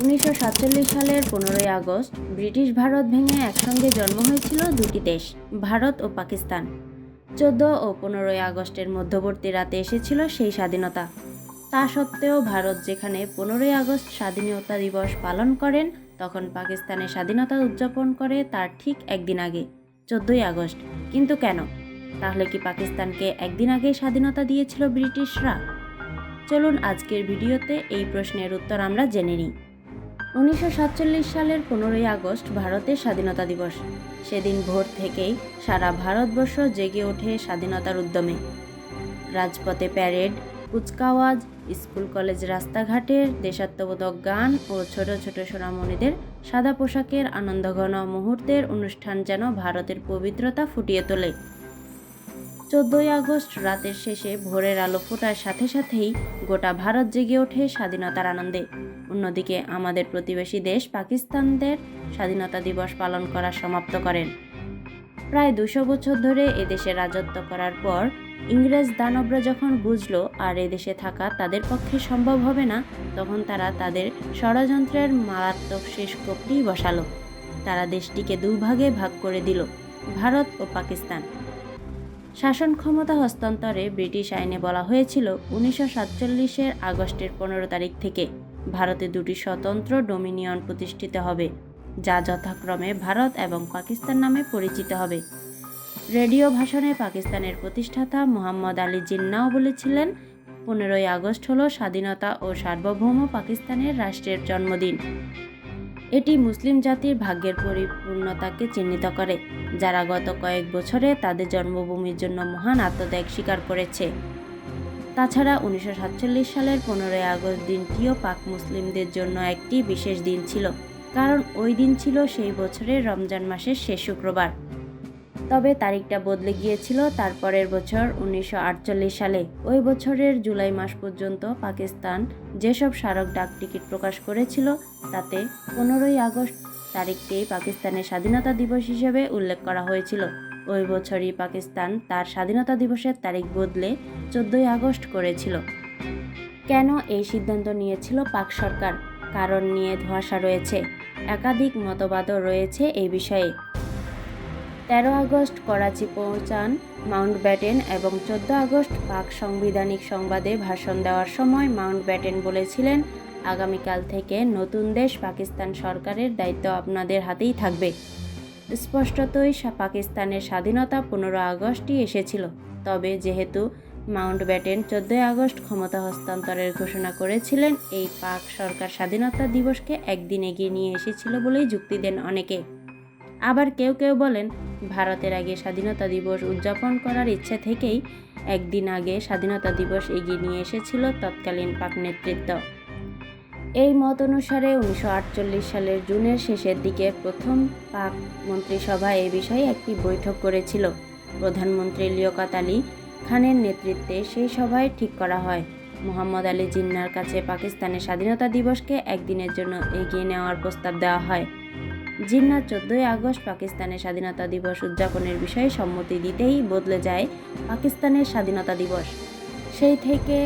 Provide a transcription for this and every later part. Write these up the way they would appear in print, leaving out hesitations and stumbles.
1947 সালের 15ই August British Bharat ভেঙে একসঙ্গে জন্ম হয়েছিল দুটি দেশ, ভারত ও পাকিস্তান। 14 ও 15ই আগস্টের মধ্যবর্তী রাতে এসেছিল সেই স্বাধীনতা। তা সত্ত্বেও ভারত যেখানে 15ই আগস্ট স্বাধীনতা দিবস পালন করেন, তখন পাকিস্তানের স্বাধীনতা উদযাপন করে তার ঠিক একদিন আগে, 14ই আগস্ট। কিন্তু কেন? তাহলে কি পাকিস্তানকে একদিন আগেই স্বাধীনতা দিয়েছিল ব্রিটিশরা? চলুন আজকের ভিডিওতে এই প্রশ্নের উত্তর আমরা জেনে নিই। 1947 সালের 15ই আগস্ট ভারতের স্বাধীনতা দিবস। সেদিন ভোর থেকেই সারা ভারতবর্ষ জেগে ওঠে স্বাধীনতার উদ্যমে। রাজপথে প্যারেড, কুচকাওয়াজ, স্কুল কলেজ রাস্তাঘাটের দেশাত্মবোধক গান ও ছোট ছোট সোনামণিদের সাদা পোশাকের আনন্দঘন মুহূর্তের অনুষ্ঠান যেন ভারতের পবিত্রতা ফুটিয়ে তোলে। 14ই আগস্ট রাতের শেষে ভোরের আলো ফোটার সাথে সাথেই গোটা ভারত জেগে ওঠে স্বাধীনতার আনন্দে। অন্যদিকে আমাদের প্রতিবেশী দেশ পাকিস্তানদের স্বাধীনতা দিবস পালন করা সমাপ্ত করেন। প্রায় 200 বছর ধরে এদেশে রাজত্ব করার পর ইংরেজ দানবরা যখন বুঝলো আর এদেশে থাকা তাদের পক্ষে সম্ভব হবে না, তখন তারা তাদের ষড়যন্ত্রের মারাত্মক শেষ কোপটি বসালো। তারা দেশটিকে দুভাগে ভাগ করে দিল, ভারত ও পাকিস্তান। শাসন ক্ষমতা হস্তান্তরে ব্রিটিশ আইনে বলা হয়েছিল 1947 আগস্টের 15 তারিখ থেকে ভারতে দুটি স্বতন্ত্র ডোমিনিয়ন প্রতিষ্ঠিত হবে, যা যথাক্রমে ভারত এবং পাকিস্তান নামে পরিচিত হবে। রেডিও ভাষণে পাকিস্তানের প্রতিষ্ঠাতা মোহাম্মদ আলী জিন্নাও বলেছিলেন, 15ই আগস্ট হলো স্বাধীনতা ও সার্বভৌম পাকিস্তানের রাষ্ট্রের জন্মদিন। এটি মুসলিম জাতির ভাগ্যের পরিপূর্ণতাকে চিহ্নিত করে, যারা গত কয়েক বছরে তাদের জন্মভূমির জন্য মহান আত্মত্যাগ স্বীকার করেছে। তাছাড়া 1947 সালের 15ই আগস্ট দিনটিও পাক মুসলিমদের জন্য একটি বিশেষ দিন ছিল, কারণ ওই দিন ছিল সেই বছরের রমজান মাসের শেষ শুক্রবার। তবে তারিখটা বদলে গিয়েছিল তারপরের বছর 1948 সালে। ওই বছরের জুলাই মাস পর্যন্ত পাকিস্তান যেসব স্মারক ডাক টিকিট প্রকাশ করেছিল, তাতে 15ই আগস্ট তারিখকেই পাকিস্তানের স্বাধীনতা দিবস হিসেবে উল্লেখ করা হয়েছিল। ওই বছরই পাকিস্তান তার স্বাধীনতা দিবসের তারিখ বদলে 14ই আগস্ট করেছিল। কেন এই সিদ্ধান্ত নিয়েছিল পাক সরকার? কারণ নিয়ে ধোঁয়াশা রয়েছে, একাধিক মতবাদও রয়েছে এই বিষয়ে। 13 আগস্ট করাচি পৌঁছান মাউন্টব্যাটেন এবং 14 আগস্ট পাক সাংবিধানিক সংবাদে ভাষণ দেওয়ার সময় মাউন্টব্যাটেন বলেছিলেন, আগামীকাল থেকে নতুন দেশ পাকিস্তান সরকারের দায়িত্ব আপনাদের হাতেই থাকবে। স্পষ্টতই পাকিস্তানের স্বাধীনতা 15 আগস্টই এসেছিল। তবে যেহেতু মাউন্টব্যাটেন 14 আগস্ট ক্ষমতা হস্তান্তরের ঘোষণা করেছিলেন, এই পাক সরকার স্বাধীনতা দিবসকে একদিন এগিয়ে নিয়ে এসেছিল বলেই যুক্তি দেন অনেকে। আবার কেউ কেউ বলেন, ভারতের আগে স্বাধীনতা দিবস উদযাপন করার ইচ্ছে থেকেই একদিন আগে স্বাধীনতা দিবস এগিয়ে নিয়ে এসেছিল তৎকালীন পাক নেতৃত্ব। এই মত অনুসারে 1948 সালের জুনের শেষের দিকে প্রথম পাক মন্ত্রিসভা এ বিষয়ে একটি বৈঠক করেছিল। প্রধানমন্ত্রী লিয়াকত আলী খানের নেতৃত্বে সেই সভায় ঠিক করা হয়, মোহাম্মদ আলী জিন্নার কাছে পাকিস্তানের স্বাধীনতা দিবসকে একদিনের জন্য এগিয়ে নেওয়ার প্রস্তাব দেওয়া হয়। জিন্না 14ই আগস্ট পাকিস্তানের স্বাধীনতা দিবস উদযাপনের বিষয়ে সম্মতি দিতেই বদলে যায় পাকিস্তানের স্বাধীনতা দিবস। সেই থেকে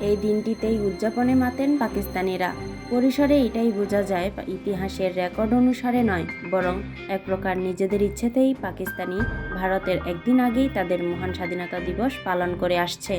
এই দিনটিতেই উদযাপনে মাতেন পাকিস্তানিরা। পরিসরে এটাই বোঝা যায়, ইতিহাসের রেকর্ড অনুসারে নয়, বরং এক প্রকার নিজেদের ইচ্ছেতেই পাকিস্তানি ভারতের একদিন আগেই তাদের মহান স্বাধীনতা দিবস পালন করে আসছে।